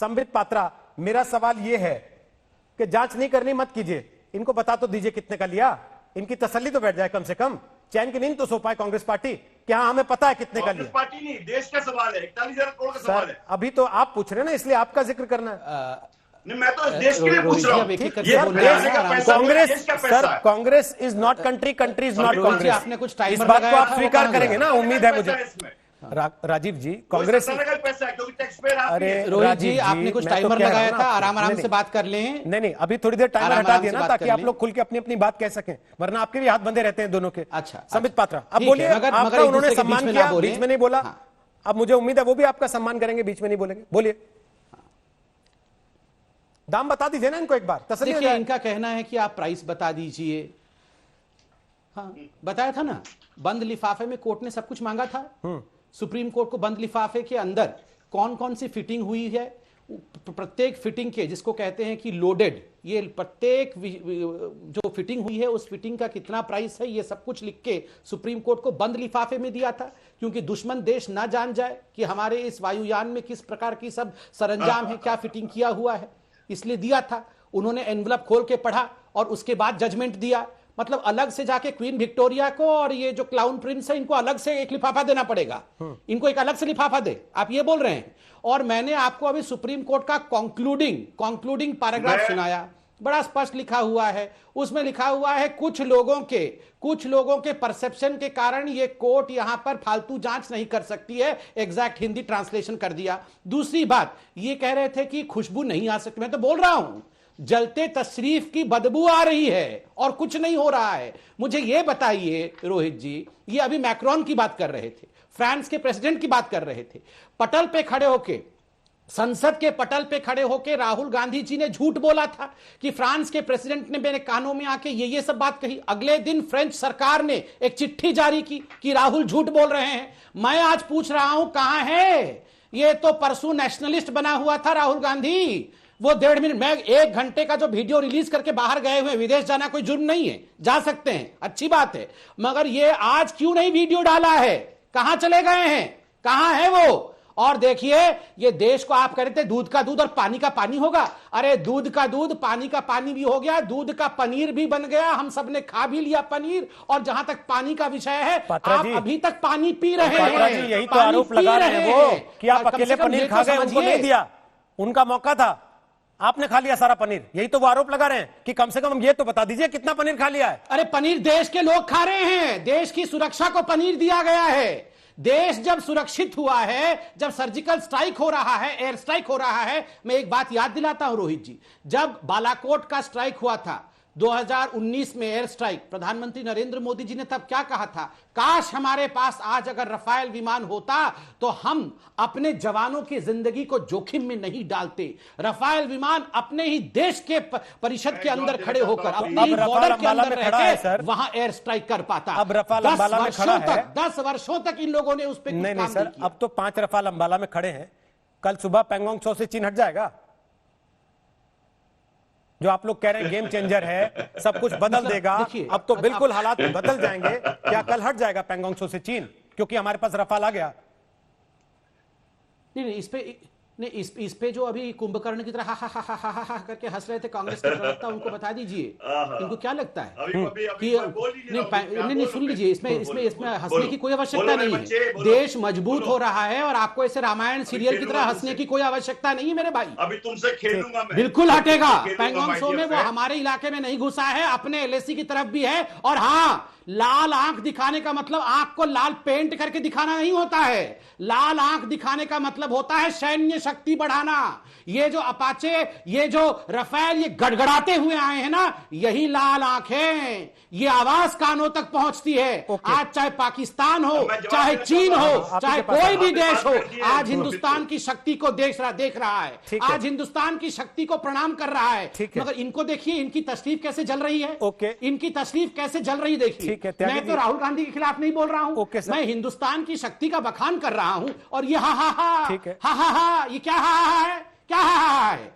संबित पात्रा, मेरा सवाल यह है कि जांच नहीं करनी मत कीजिए, इनको बता तो दीजिए कितने का लिया, इनकी तसल्ली तो बैठ जाए, कम से कम चैन की नींद तो सो पाए कांग्रेस पार्टी कि हाँ हमें पता है कितने का लिया। पार्टी नहीं, देश का सवाल है, 41,000 करोड़ का सवाल है। अभी तो आप पूछ रहे हैं ना, इसलिए आपका जिक्र करना है। नहीं, मैं तो देश के लिए पूछ रहा हूँ। Congress is not country, country is not Congress. आपने कुछ टाइमर इस बात को आप लगाया स्वीकार करेंगे ना, उम्मीद है मुझे। इसमें राजीव जी, कांग्रेस पैसा है क्योंकि टैक्स पेयर आप अरे रोहित जी, आपने कुछ टाइमर लगाया था, आराम से बात कर लें। नहीं, अभी थोड़ी देर टाइमर हटा दिया ना, ताकि आप लोग खुल के अपनी अपनी बात कह सकें, वरना आपके भी हाथ बंधे रहते हैं दोनों के। अच्छा, संबित पात्रा, अब बोलिए, आपका उन्होंने सम्मान किया, बीच में नहीं बोला, अब मुझे उम्मीद है वो भी आपका सम्मान करेंगे, बीच में नहीं बोलेंगे। बोलिए, दाम बता दीजिए ना इनको एक बार, तसल्ली हो देखिए, जाए। इनका कहना है कि आप प्राइस बता दीजिए। हाँ, बताया था ना, बंद लिफाफे में कोर्ट ने सब कुछ मांगा था। सुप्रीम कोर्ट को बंद लिफाफे के अंदर कौन कौन सी फिटिंग हुई है, प्रत्येक फिटिंग के, जिसको कहते हैं कि लोडेड, ये प्रत्येक जो फिटिंग हुई है उस फिटिंग का कितना प्राइस है, ये सब कुछ लिख के सुप्रीम कोर्ट को बंद लिफाफे में दिया था, क्योंकि दुश्मन देश ना जान जाए कि हमारे इस वायुयान में किस प्रकार की सब सरंजाम है, क्या फिटिंग किया हुआ है, इसलिए दिया था। उन्होंने एनवलप खोल के पढ़ा और उसके बाद जजमेंट दिया। मतलब अलग से जाके क्वीन विक्टोरिया को और ये जो क्लाउन प्रिंस है, इनको अलग से एक लिफाफा देना पड़ेगा, इनको एक अलग से लिफाफा दे, आप ये बोल रहे हैं। और मैंने आपको अभी सुप्रीम कोर्ट का कंक्लूडिंग पैराग्राफ सुनाया, बड़ा स्पष्ट लिखा हुआ है। उसमें लिखा हुआ है कुछ लोगों के परसेप्शन के कारण ये कोर्ट यहां पर फालतू जांच नहीं कर सकती है, एग्जैक्ट हिंदी ट्रांसलेशन कर दिया। दूसरी बात, ये कह रहे थे कि खुशबू नहीं आ सकती, मैं तो बोल रहा हूं जलते तशरीफ की बदबू आ रही है और कुछ नहीं हो रहा है। मुझे यह बताइए रोहित जी, ये अभी मैक्रोन की बात कर रहे थे, फ्रांस के प्रेसिडेंट की बात कर रहे थे, पटल पे खड़े होके, संसद के पटल पे खड़े होके राहुल गांधी जी ने झूठ बोला था कि फ्रांस के प्रेसिडेंट ने मेरे कानों में आके ये सब बात कही। अगले दिन फ्रेंच सरकार ने एक चिट्ठी जारी की कि राहुल झूठ बोल रहे हैं। मैं आज पूछ रहा हूं कहां है ये? तो परसों नेशनलिस्ट बना हुआ था राहुल गांधी, वो 1.5 मिनट में 1 घंटे का जो वीडियो रिलीज करके बाहर गए हुए, विदेश जाना कोई जुर्म नहीं है, जा सकते हैं, अच्छी बात है, मगर ये आज क्यों नहीं वीडियो डाला है? कहां चले गए हैं? कहां है वो? और देखिए, ये देश को आप कह रहे थे दूध का दूध और पानी का पानी होगा। अरे दूध का दूध, पानी का पानी भी हो गया, दूध का पनीर भी बन गया, हम सब ने खा भी लिया पनीर। और जहां तक पानी का विषय है, आप अभी तक पानी पी रहे हैं। यही तो आरोप लगा रहे हैं वो कि आप अकेले पनीर खा गए, उनको नहीं दिया, उनका मौका था, आपने खा लिया सारा पनीर। यही तो वो आरोप लगा रहे हैं कि कम से कम ये तो बता दीजिए कितना पनीर खा लिया है। अरे पनीर देश के लोग खा रहे हैं, देश की सुरक्षा को पनीर दिया गया है। देश जब सुरक्षित हुआ है, जब सर्जिकल स्ट्राइक हो रहा है, एयर स्ट्राइक हो रहा है। मैं एक बात याद दिलाता हूं रोहित जी, जब बालाकोट का स्ट्राइक हुआ था 2019 में, एयर स्ट्राइक, प्रधानमंत्री नरेंद्र मोदी जी ने तब क्या कहा था? काश हमारे पास आज अगर रफाल विमान होता तो हम अपने जवानों की जिंदगी को जोखिम में नहीं डालते। रफाल विमान अपने ही देश के परिषद के अंदर खड़े होकर, अपने ही बॉर्डर के अंदर रहकर वहां एयर स्ट्राइक कर पाता। अब रफाल अंबाला में खड़ा है, 10 वर्षों तक इन लोगों ने उस पर नहीं सर, अब तो 5 रफाल अंबाला में खड़े हैं। कल सुबह पैंगोंग त्सो से चीन हट जाएगा? जो आप लोग कह रहे हैं गेम चेंजर है, सब कुछ बदल देगा, अब तो बिल्कुल हालात बदल जाएंगे। क्या कल हट जाएगा पैंगोंग त्सो से चीन क्योंकि हमारे पास रफाल आ गया? नहीं, इस पे जो अभी कुंभकर्ण की तरह हा हा हा हा हा करके हंस रहे थे कांग्रेस के प्रवक्ता, उनको बता दीजिए इनको क्या लगता है कि नहीं, सुन लीजिए, इसमें हंसने की कोई आवश्यकता नहीं है। देश मजबूत हो रहा है और आपको ऐसे रामायण सीरियल की तरह हंसने की कोई आवश्यकता नहीं है मेरे भाई। अभी तुमसे खेलूंगा मैं, बिल्कुल हटेगा। पैंगोंग त्सो में वो हमारे इलाके में नहीं घुसा है, अपने एलएसी की तरफ भी है। और हाँ, लाल आंख दिखाने का मतलब आंख को लाल पेंट करके दिखाना नहीं होता है। लाल आंख दिखाने का मतलब होता है सैन्य शक्ति बढ़ाना। ये जो अपाचे, ये जो रफेल, ये गड़गड़ाते हुए आए हैं ना, यही लाल आंखें, ये आवाज कानों तक पहुंचती है। आज चाहे पाकिस्तान हो, चाहे चीन हो, चाहे कोई भी देश हो, आज हिंदुस्तान की शक्ति को देख रहा है, आज हिंदुस्तान की शक्ति को प्रणाम कर रहा है। मगर इनको देखिए, इनकी तशरीफ कैसे जल रही है, इनकी तशरीफ कैसे जल रही देखिए। मैं तो राहुल गांधी के खिलाफ नहीं बोल रहा हूं, मैं हिंदुस्तान की शक्ति का बखान कर रहा हूं। और ये हा हा हा, ये क्या हा हा है, क्या हा हा है?